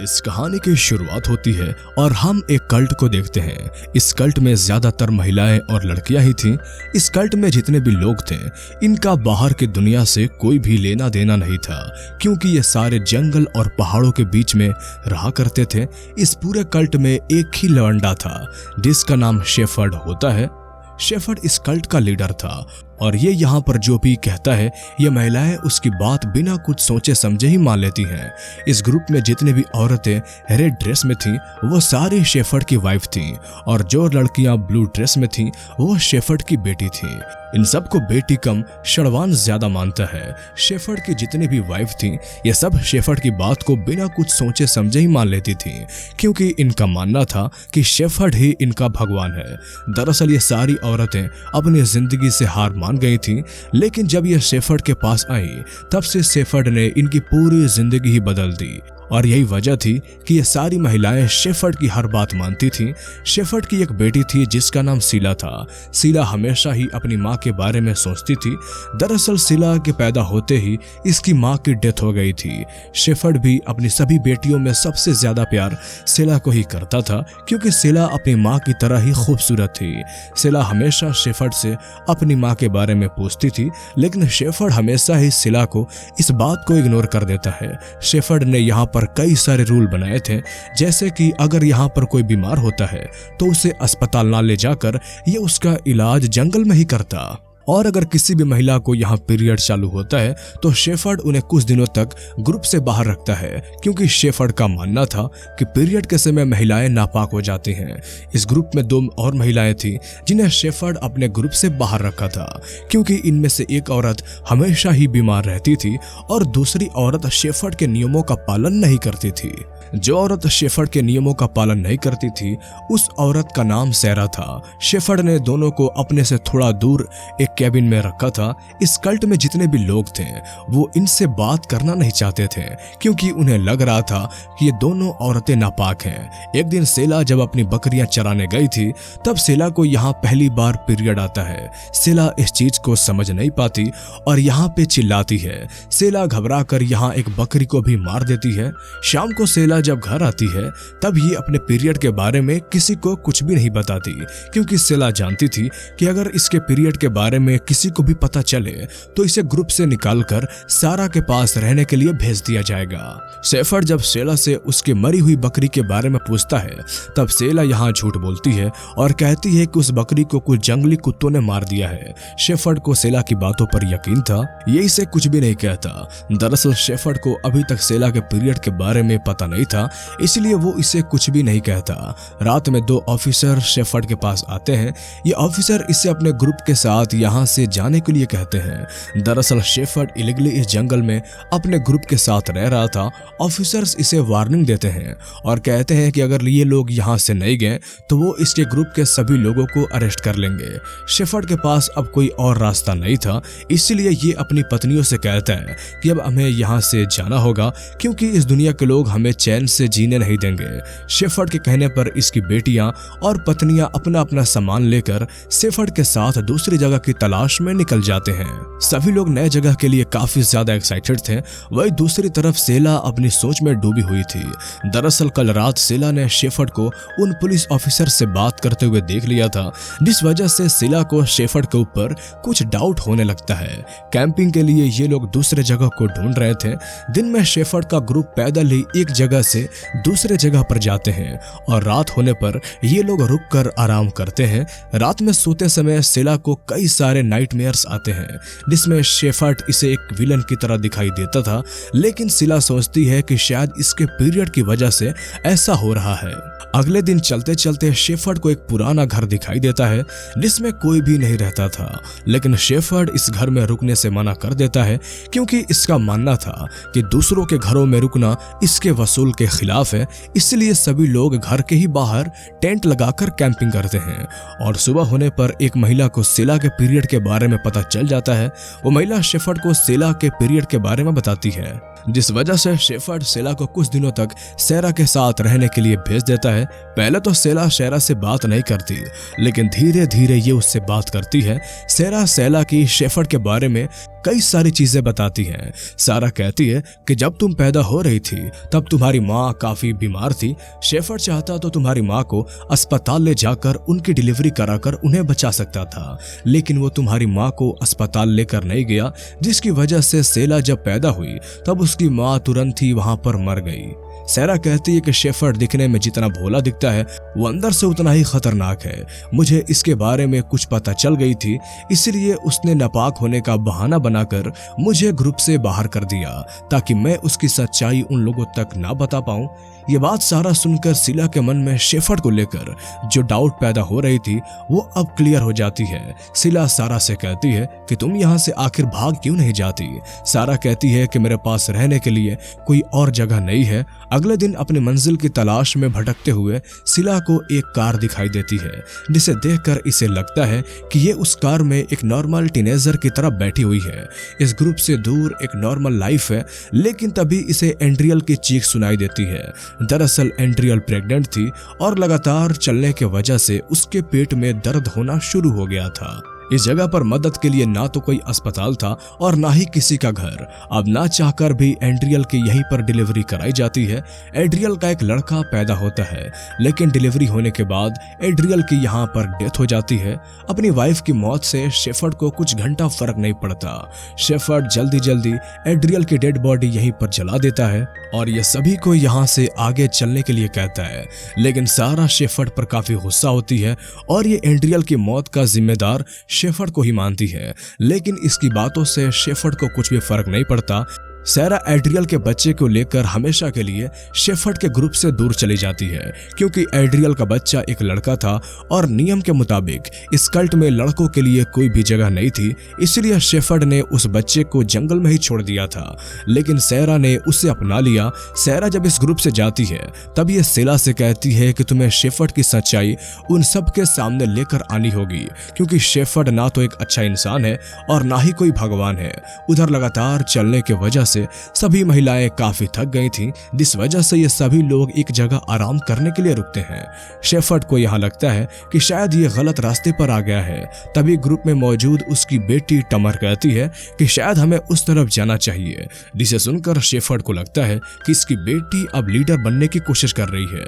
इस कहानी की शुरुआत होती है और हम एक कल्ट को देखते हैं। इस कल्ट में ज्यादातर महिलाएं और लड़कियां ही थीं। इस कल्ट में जितने भी लोग थे, इनका बाहर की दुनिया से कोई भी लेना देना नहीं था, क्योंकि ये सारे जंगल और पहाड़ों के बीच में रहा करते थे। इस पूरे कल्ट में एक ही लवंडा था जिसका नाम शेफर्ड होता है। शेफर्ड इस कल्ट का लीडर था और ये यहाँ पर जो भी कहता है, ये महिलाएं उसकी बात बिना कुछ सोचे समझे ही मान लेती हैं। इस ग्रुप में जितने भी औरतें रेड ड्रेस में थीं, वो सारी शेफर्ड की वाइफ थीं, और जो लड़कियां ब्लू ड्रेस में थीं, वो शेफर्ड की बेटी थीं। इन सबको बेटी कम शड़वान ज्यादा मानता है। शेफर्ड की जितनी भी वाइफ थीं, ये सब शेफर्ड की बात को बिना कुछ सोचे समझे ही मान लेती थीं, क्योंकि इनका मानना था कि शेफर्ड ही इनका भगवान है। दरअसल ये सारी औरतें अपनी जिंदगी से हार मान गई थीं, लेकिन जब ये शेफर्ड के पास आई, तब से शेफर्ड ने इनकी पूरी जिंदगी ही बदल दी। और यही वजह थी कि ये सारी महिलाएं शेफर्ड की हर बात मानती थीं। शेफर्ड की एक बेटी थी जिसका नाम सीला था। सीला हमेशा ही अपनी माँ के बारे में सोचती थी। दरअसल सीला के पैदा होते ही इसकी माँ की डेथ हो गई थी। शेफर्ड भी अपनी सभी बेटियों में सबसे ज्यादा प्यार सीला को ही करता था, क्योंकि सीला अपनी माँ की तरह ही खूबसूरत थी। सीला हमेशा शेफर्ड से अपनी माँ के बारे में पूछती थी, लेकिन शेफर्ड हमेशा ही सीला को इस बात को इग्नोर कर देता है। शेफर्ड ने यहाँ पर कई सारे रूल बनाए थे, जैसे कि अगर यहाँ पर कोई बीमार होता है तो उसे अस्पताल ना ले जाकर ये उसका इलाज जंगल में ही करता, और अगर किसी भी महिला को यहाँ पीरियड चालू होता है तो शेफर्ड उन्हें कुछ दिनों तक ग्रुप से बाहर रखता है, क्योंकि शेफर्ड का मानना था कि पीरियड के समय महिलाएं नापाक हो जाती हैं। इस ग्रुप में 2 और महिलाएं थीं जिन्हें शेफर्ड अपने ग्रुप से बाहर रखा था, क्योंकि इनमें से एक औरत हमेशा ही बीमार रहती थी और दूसरी औरत शेफर्ड के नियमों का पालन नहीं करती थी। जो औरत शेफर्ड के नियमों का पालन नहीं करती थी, उस औरत का नाम सैरा था। शेफर्ड ने दोनों को अपने से थोड़ा दूर एक कैबिन में रखा था। इस कल्ट में जितने भी लोग थे, वो इनसे बात करना नहीं चाहते थे, क्योंकि उन्हें लग रहा था कि ये दोनों औरतें नापाक हैं। एक दिन सेला जब अपनी बकरियां चराने गई थी, तब सेला को यहाँ पहली बार पीरियड आता है। सेला इस चीज को समझ नहीं पाती और यहाँ पे चिल्लाती है। सेला घबरा कर यहाँ एक बकरी को भी मार देती है। शाम को सेला जब घर आती है, तब ये अपने पीरियड के बारे में किसी को कुछ भी नहीं बताती, क्योंकि सेला जानती थी कि अगर इसके पीरियड के बारे में किसी को भी पता चले तो इसे ग्रुप से निकालकर सारा के पास रहने के लिए भेज दिया जाएगा। शेफर्ड जब सेला से उसके मरी हुई बकरी के बारे में पूछता है, तब सेला यहाँ झूठ बोलती है और कहती है कि उस बकरी को कुछ जंगली कुत्तों ने मार दिया है। शेफर्ड को सेला की बातों पर यकीन था, ये इसे कुछ भी नहीं कहता। दरअसल शेफर्ड को अभी तक सेला के पीरियड के बारे में पता नहीं था, इसलिए वो इसे कुछ भी नहीं कहता। रात में 2 ऑफिसर शेफर्ड के पास आते हैं। ये ऑफिसर इसे अपने ग्रुप के साथ यहाँ से जाने के लिए कहते हैं। दरअसल शेफर्ड इलीगली इस जंगल में अपने ग्रुप के साथ रह रहा था। ऑफिसर्स इसे वार्निंग देते हैं और कहते हैं कि अगर ये लोग यहाँ से नहीं गए तो वो इसके ग्रुप के सभी लोगों को अरेस्ट कर लेंगे। शेफर्ड के पास अब कोई और रास्ता नहीं था, इसलिए ये अपनी पत्नियों से कहता है कि अब हमें यहाँ से जाना होगा, क्योंकि इस दुनिया के लोग हमें चैन से जीने नहीं देंगे। शेफर्ड के कहने पर इसकी बेटियां और पत्नियां अपना अपना सामान लेकर शेफर्ड के साथ दूसरी जगह की तलाश में निकल जाते हैं। सभी लोग नए जगह के लिए काफी ज्यादा एक्साइटेड थे। वही दूसरी तरफ सेला अपनी सोच में डूबी हुई थी। दरअसल कल रात सेला ने शेफर्ड को उन पुलिस ऑफिसर से बात करते हुए देख लिया था, जिस वजह से सेला को शेफर्ड के ऊपर कुछ डाउट होने लगता है। कैंपिंग के लिए ये लोग दूसरे जगह को ढूंढ रहे थे। दिन में शेफर्ड का ग्रुप पैदल ही एक जगह से दूसरे जगह पर जाते हैं और रात होने पर ये लोग रुककर आराम करते हैं। रात में सोते समय सेला को कई सारे नाइटमेयर्स आते हैं, जिसमें शेफर्ड इसे एक विलन की तरह दिखाई देता था, लेकिन सेला सोचती है कि शायद इसके पीरियड की वजह से ऐसा हो रहा है। अगले दिन चलते चलते शेफर्ड को एक पुराना घर दिखाई देता है, जिसमें कोई भी नहीं रहता था, लेकिन शेफर्ड इस घर में रुकने से मना कर देता है, क्योंकि इसका मानना था कि दूसरों के घरों में रुकना इसके वसूल के खिलाफ है। इसलिए सभी लोग घर के ही बाहर टेंट लगाकर कैंपिंग करते हैं। और सुबह होने पर एक महिला को सेला के पीरियड के बारे में पता चल जाता है। वो महिला शेफर्ड को सेला के पीरियड के बारे में बताती है। जिस वजह से शेफर्ड सेला को कुछ दिनों तक सेरा के साथ रहने के लिए भेज देता है। पहले तो सेला शेरा से बात नहीं करती, लेकिन धीरे धीरे ये उससे बात करती है। सेरा सेला की शेफर्ड के बारे में कई सारी चीजें बताती हैं। सारा कहती है कि जब तुम पैदा हो रही थी तब तुम्हारी माँ काफी बीमार थी। शेफर्ड चाहता तो तुम्हारी माँ को अस्पताल ले जाकर उनकी डिलीवरी कराकर उन्हें बचा सकता था, लेकिन वो तुम्हारी माँ को अस्पताल लेकर नहीं गया, जिसकी वजह से सेला जब पैदा हुई तब उसकी माँ तुरंत ही वहां पर मर गई। सेरा कहती है कि शेफर्ड दिखने में जितना भोला दिखता है वो अंदर से उतना ही खतरनाक है। मुझे इसके बारे में कुछ पता चल गई थी, इसलिए उसने नापाक होने का बहाना बनाकर मुझे ग्रुप से बाहर कर दिया ताकि मैं उसकी सच्चाई उन लोगों तक ना बता पाऊं। ये बात सारा सुनकर सिला के मन में शेफर्ड को लेकर जो डाउट पैदा हो रही थी वो अब क्लियर हो जाती है। सिला सारा से कहती है कि तुम यहाँ से आखिर भाग क्यों नहीं जाती। सारा कहती है कि मेरे पास रहने के लिए कोई और जगह नहीं है। अगले दिन अपनी मंजिल की तलाश में भटकते हुए सिला को एक कार दिखाई देती है, जिसे देखकर इसे लगता है कि ये उस कार में एक नॉर्मल टीनेजर की तरह बैठी हुई है। इस ग्रुप से दूर एक नॉर्मल लाइफ है, लेकिन तभी इसे एंड्रियल की चीख सुनाई देती है। दरअसल एंड्रियल प्रेग्नेंट थी और लगातार चलने की वजह से उसके पेट में दर्द होना शुरू हो गया था। इस जगह पर मदद के लिए ना तो कोई अस्पताल था और ना ही किसी का घर। अब ना चाहकर भी एंड्रियल की यहीं पर डिलीवरी कराई जाती है। एंड्रियल का एक लड़का पैदा होता है, लेकिन डिलीवरी होने के बाद एंड्रियल की यहाँ पर डेथ हो जाती है। अपनी वाइफ की मौत से शेफर्ड को कुछ घंटा फर्क नहीं पड़ता। शेफर्ड जल्दी जल्दी एंड्रियल की डेड बॉडी यहीं पर जला देता है और ये सभी को यहाँ से आगे चलने के लिए कहता है, लेकिन सारा शेफर्ड पर काफी गुस्सा होती है और ये एंड्रियल की मौत का जिम्मेदार शेफर्ड को ही मानती है। लेकिन इसकी बातों से शेफर्ड को कुछ भी फर्क नहीं पड़ता। सारा एड्रियल के बच्चे को लेकर हमेशा के लिए शेफर्ड के ग्रुप से दूर चली जाती है, क्योंकि एड्रियल का बच्चा एक लड़का था और नियम के मुताबिक इस कल्ट में लड़कों के लिए कोई भी जगह नहीं थी। इसलिए शेफर्ड ने उस बच्चे को जंगल में ही छोड़ दिया था, लेकिन सैरा ने उसे अपना लिया। सैरा जब इस ग्रुप से जाती है तब ये सेला से कहती है कि तुम्हें शेफर्ड की सच्चाई उन सब के सामने लेकर आनी होगी, क्योंकि शेफर्ड ना तो एक अच्छा इंसान है और ना ही कोई भगवान है। उधर लगातार चलने की वजह से सभी महिलाएं काफी थक गई थीं, जिस वजह से ये सभी लोग एक जगह आराम करने के लिए रुकते हैं। शेफर्ड को यहाँ लगता है कि शायद ये गलत रास्ते पर आ गया है। तभी ग्रुप में मौजूद उसकी बेटी टमर कहती है कि शायद हमें उस तरफ जाना चाहिए, जिसे सुनकर शेफर्ड को लगता है कि इसकी बेटी अब लीडर बनने की कोशिश कर रही है,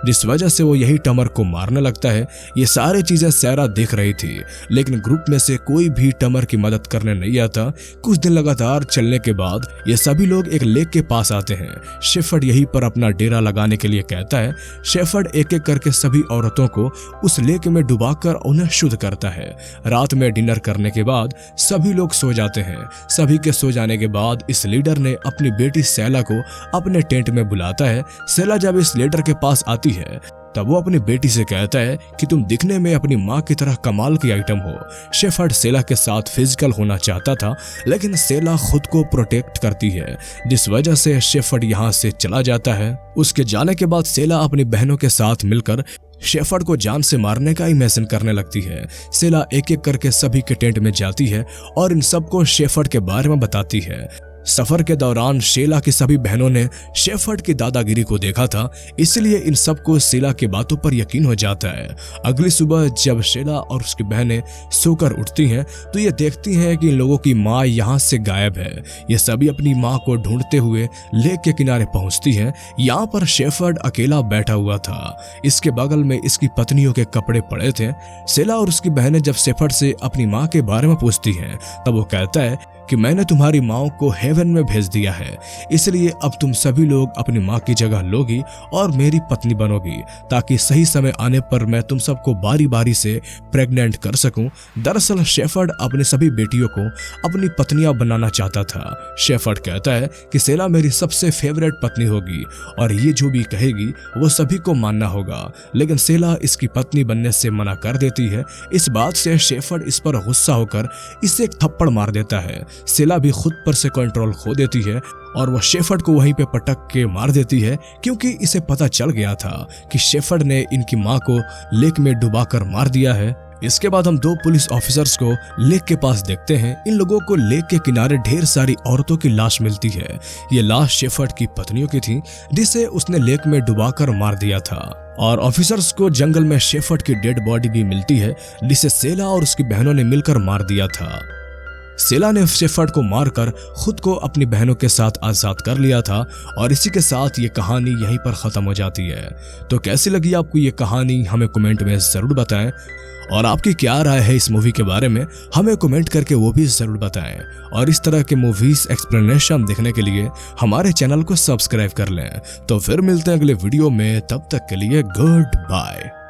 जिस वजह से वो यही टमर को मारने लगता है। ये सारी चीजें सैरा देख रही थी, लेकिन ग्रुप में से कोई भी टमर की मदद करने नहीं आता। कुछ दिन लगातार चलने के बाद ये सभी लोग एक लेक के पास आते हैं। शेफर्ड यहीं पर अपना डेरा लगाने के लिए कहता है। शेफर्ड एक एक करके सभी औरतों को उस लेक में डुबाकर उन्हें शुद्ध करता है। रात में डिनर करने के बाद सभी लोग सो जाते हैं। सभी के सो जाने के बाद इस लीडर ने अपनी बेटी सेला को अपने टेंट में बुलाता है। सेला जब इस लीडर के पास आती है तब वो अपनी बेटी से कहता है कि तुम दिखने में अपनी माँ की तरह कमाल की आइटम हो। शेफर्ड सेला के साथ फिजिकल होना चाहता था, लेकिन सेला खुद को प्रोटेक्ट करती है, जिस वजह से शेफर्ड यहाँ से चला जाता है। उसके जाने के बाद सेला अपनी बहनों के साथ मिलकर शेफर्ड को जान से मारने का इमेजिन करने लगती है। सेला एक एक करके सभी के टेंट में जाती है और इन सबको शेफर्ड के बारे में बताती है। सफर के दौरान शेला की सभी बहनों ने शेफर्ड की दादागिरी को देखा था, इसलिए इन सबको शेला की बातों पर यकीन हो जाता है। अगली सुबह जब शेला और उसकी बहनें सोकर उठती हैं तो ये देखती हैं कि इन लोगों की माँ यहाँ से गायब है। ये सभी अपनी माँ को ढूंढते हुए लेक के किनारे पहुँचती हैं। यहाँ पर शेफर्ड अकेला बैठा हुआ था। इसके बगल में इसकी पत्नियों के कपड़े पड़े थे। शेला और उसकी बहनें जब शेफर्ड से अपनी माँ के बारे में पूछती हैं तब वो कहता है कि मैंने तुम्हारी माँ को हेवन में भेज दिया है, इसलिए अब तुम सभी लोग अपनी माँ की जगह लोगी और मेरी पत्नी बनोगी, ताकि सही समय आने पर मैं तुम सबको बारी बारी से प्रेग्नेंट कर सकूं। दरअसल शेफर्ड अपनी सभी बेटियों को अपनी पत्नियां बनाना चाहता था। शेफर्ड कहता है कि सेला मेरी सबसे फेवरेट पत्नी होगी और ये जो भी कहेगी वो सभी को मानना होगा, लेकिन सेला इसकी पत्नी बनने से मना कर देती है। इस बात से शेफर्ड इस पर गुस्सा होकर इसे एक थप्पड़ मार देता है। सेला भी खुद पर से कंट्रोल खो देती है और वह शेफर्ड को वहीं पे पटक के मार देती है, क्योंकि इसे पता चल गया था कि शेफर्ड ने इनकी माँ को लेक में डुबाकर मार दिया है। इसके बाद हम 2 पुलिस ऑफिसर्स को लेक के पास देखते हैं। इन लोगों को लेक के किनारे ढेर सारी औरतों की लाश मिलती है। ये लाश शेफर्ड की पत्नियों की थी जिसे उसने लेक में डुबाकर मार दिया था। और ऑफिसर्स को जंगल में शेफर्ड की डेड बॉडी भी मिलती है जिसे सेला और उसकी बहनों ने मिलकर मार दिया था। सेला ने शेफर्ड को मारकर खुद को अपनी बहनों के साथ आजाद कर लिया था। और इसी के साथ ये कहानी यहीं पर खत्म हो जाती है। तो कैसी लगी आपको ये कहानी हमें कमेंट में जरूर बताएं। और आपकी क्या राय है इस मूवी के बारे में हमें कमेंट करके वो भी जरूर बताएं। और इस तरह के मूवीज एक्सप्लेनेशन देखने के लिए हमारे चैनल को सब्सक्राइब कर लें। तो फिर मिलते हैं अगले वीडियो में, तब तक के लिए गुड बाय।